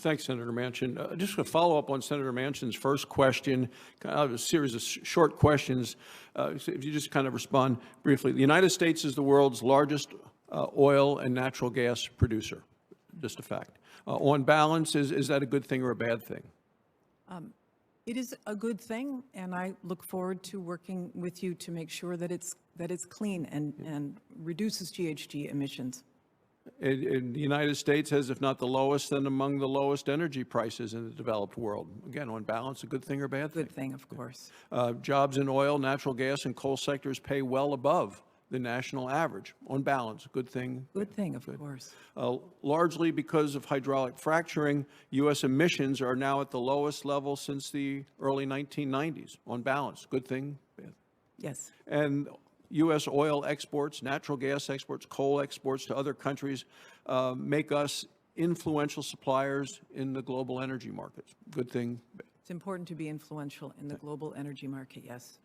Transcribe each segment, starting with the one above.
Thanks, Senator Manchin. Just to follow up on Senator Manchin's first question, kind of a series of short questions. If you just kind of respond briefly. The United States is the world's largest oil and natural gas producer. Just a fact. On balance, is that a good thing or a bad thing? It is a good thing, and I look forward to working with you to make sure that it's clean and reduces GHG emissions. The United States has, if not the lowest, then among the lowest energy prices in the developed world. Again, on balance, a good thing or bad thing? Good thing, of course. Jobs in oil, natural gas, and coal sectors pay well above the national average. On balance, good thing? Good thing, of course. Largely because of hydraulic fracturing, U.S. emissions are now at the lowest level since the early 1990s. On balance, good thing? Bad? Yes. And U.S. oil exports, natural gas exports, coal exports to other countries make us influential suppliers in the global energy markets. Good thing? It's important to be influential in the global energy market, yes.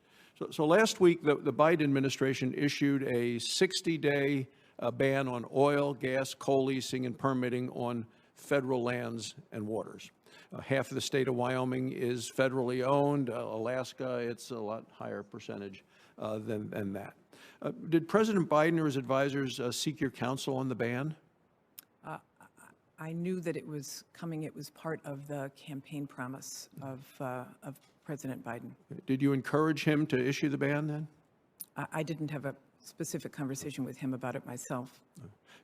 So last week, the Biden administration issued a 60-day ban on oil, gas, coal leasing, and permitting on federal lands and waters. Half of the state of Wyoming is federally owned. Alaska, it's a lot higher percentage than that. Did President Biden or his advisors seek your counsel on the ban? I knew that it was coming. It was part of the campaign promise of President Biden. Did you encourage him to issue the ban then? I didn't have a specific conversation with him about it myself.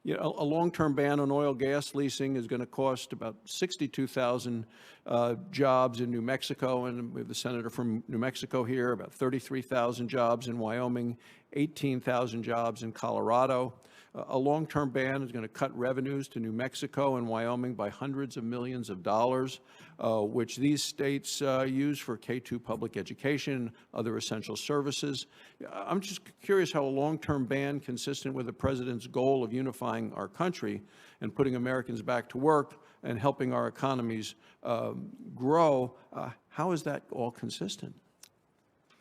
Yeah, a long-term ban on oil gas leasing is going to cost about 62,000 jobs in New Mexico, and we have the senator from New Mexico here, about 33,000 jobs in Wyoming, 18,000 jobs in Colorado. A long-term ban is going to cut revenues to New Mexico and Wyoming by hundreds of millions of dollars, which these states use for K-2 public education, other essential services. I'm just curious how a long-term ban consistent with the president's goal of unifying our country and putting Americans back to work and helping our economies grow, how is that all consistent?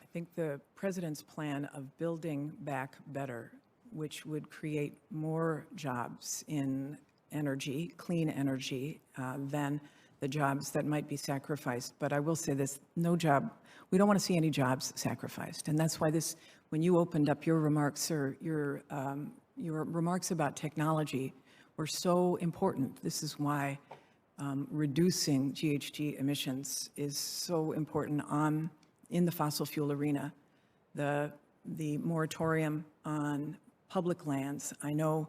I think the president's plan of building back better, which would create more jobs in energy, clean energy, than the jobs that might be sacrificed. But I will say this, no job, we don't want to see any jobs sacrificed. And that's why this, when you opened up your remarks, sir, your remarks about technology were so important. This is why reducing GHG emissions is so important in the fossil fuel arena. The moratorium on public lands, I know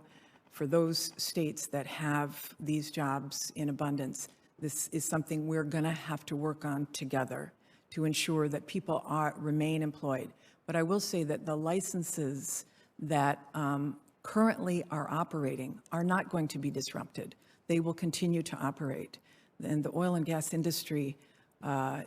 for those states that have these jobs in abundance, this is something we're going to have to work on together to ensure that people remain employed. But I will say that the licenses that currently are operating are not going to be disrupted. They will continue to operate. And the oil and gas industry,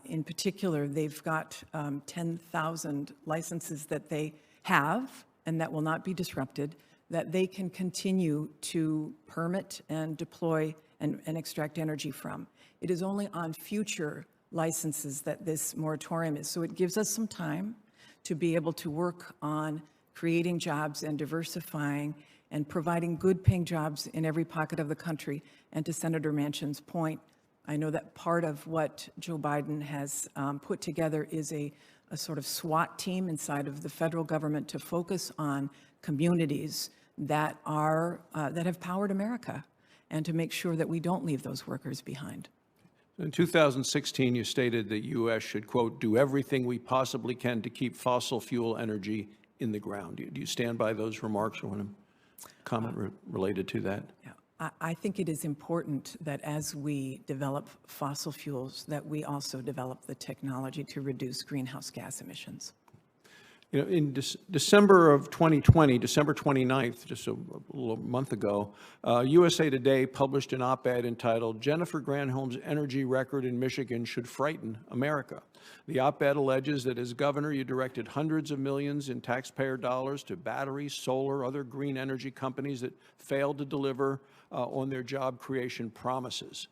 in particular, they've got 10,000 licenses that they have and that will not be disrupted, that they can continue to permit and deploy and extract energy from. It is only on future licenses that this moratorium is. So it gives us some time to be able to work on creating jobs and diversifying and providing good paying jobs in every pocket of the country. And to Senator Manchin's point, I know that part of what Joe Biden has put together is a sort of SWAT team inside of the federal government to focus on communities that have powered America and to make sure that we don't leave those workers behind. In 2016, you stated that U.S. should, quote, do everything we possibly can to keep fossil fuel energy in the ground. Do you stand by those remarks or want to comment related to that? Yeah. I think it is important that as we develop fossil fuels, that we also develop the technology to reduce greenhouse gas emissions. You know, in December of 2020, December 29th, just a little month ago, USA Today published an op-ed entitled, "Jennifer Granholm's Energy Record in Michigan Should Frighten America." The op-ed alleges that as governor, you directed hundreds of millions in taxpayer dollars to battery, solar, other green energy companies that failed to deliver on their job creation promises.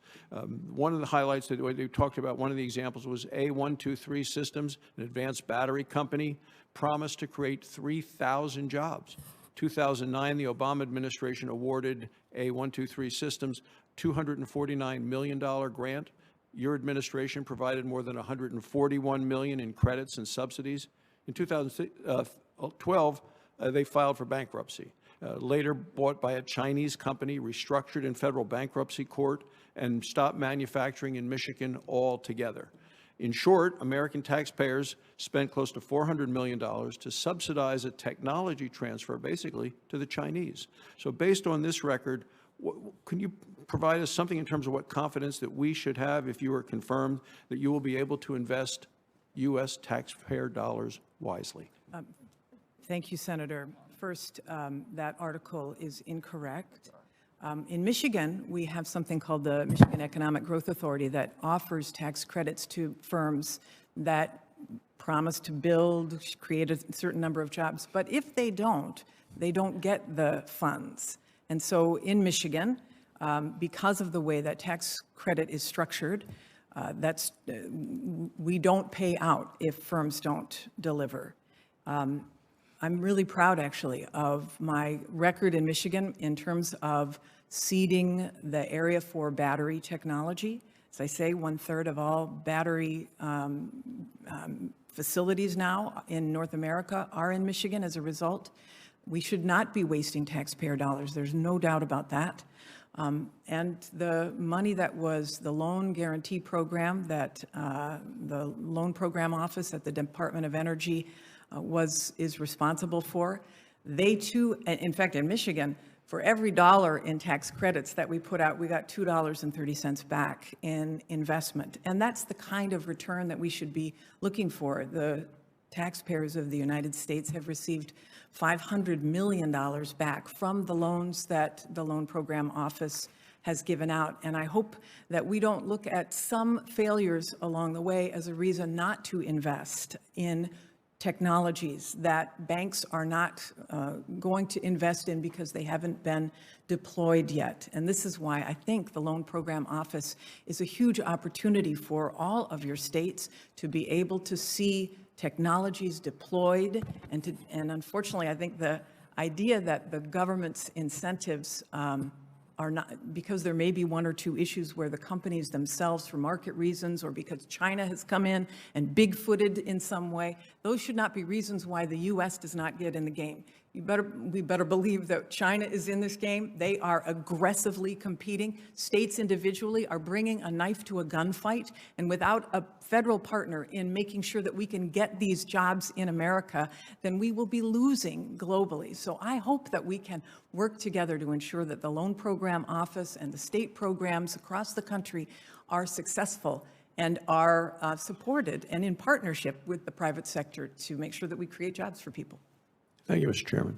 One of the highlights that they talked about, one of the examples was A123 Systems, an advanced battery company, promised to create 3,000 jobs. 2009, the Obama administration awarded A123 Systems $249 million grant. Your administration provided more than $141 million in credits and subsidies. In 2012, they filed for bankruptcy. Later bought by a Chinese company, restructured in federal bankruptcy court, and stopped manufacturing in Michigan altogether. In short, American taxpayers spent close to $400 million to subsidize a technology transfer, basically, to the Chinese. So based on this record, can you provide us something in terms of what confidence that we should have if you are confirmed that you will be able to invest U.S. taxpayer dollars wisely? Thank you, Senator. First, that article is incorrect. In Michigan, we have something called the Michigan Economic Growth Authority that offers tax credits to firms that promise to build, create a certain number of jobs. But if they don't get the funds. And so in Michigan, because of the way that tax credit is structured, we don't pay out if firms don't deliver. I'm really proud, actually, of my record in Michigan in terms of seeding the area for battery technology. As I say, 1/3 of all battery facilities now in North America are in Michigan as a result. We should not be wasting taxpayer dollars. There's no doubt about that. And the money that was the loan guarantee program that the Loan Program Office at the Department of Energy is responsible for. They too, in fact, in Michigan, for every dollar in tax credits that we put out, we got $2.30 back in investment. And that's the kind of return that we should be looking for. The taxpayers of the United States have received $500 million back from the loans that the Loan Program Office has given out. And I hope that we don't look at some failures along the way as a reason not to invest in technologies that banks are not going to invest in because they haven't been deployed yet. And this is why I think the Loan Program Office is a huge opportunity for all of your states to be able to see technologies deployed. And unfortunately, I think the idea that the government's incentives are not, because there may be one or two issues where the companies themselves, for market reasons, or because China has come in and big-footed in some way, those should not be reasons why the U.S. does not get in the game. We better believe that China is in this game. They are aggressively competing. States individually are bringing a knife to a gunfight, and without a federal partner in making sure that we can get these jobs in America, then we will be losing globally. So I hope that we can work together to ensure that the Loan Program Office and the state programs across the country are successful and are supported and in partnership with the private sector to make sure that we create jobs for people. Thank you, Mr. Chairman.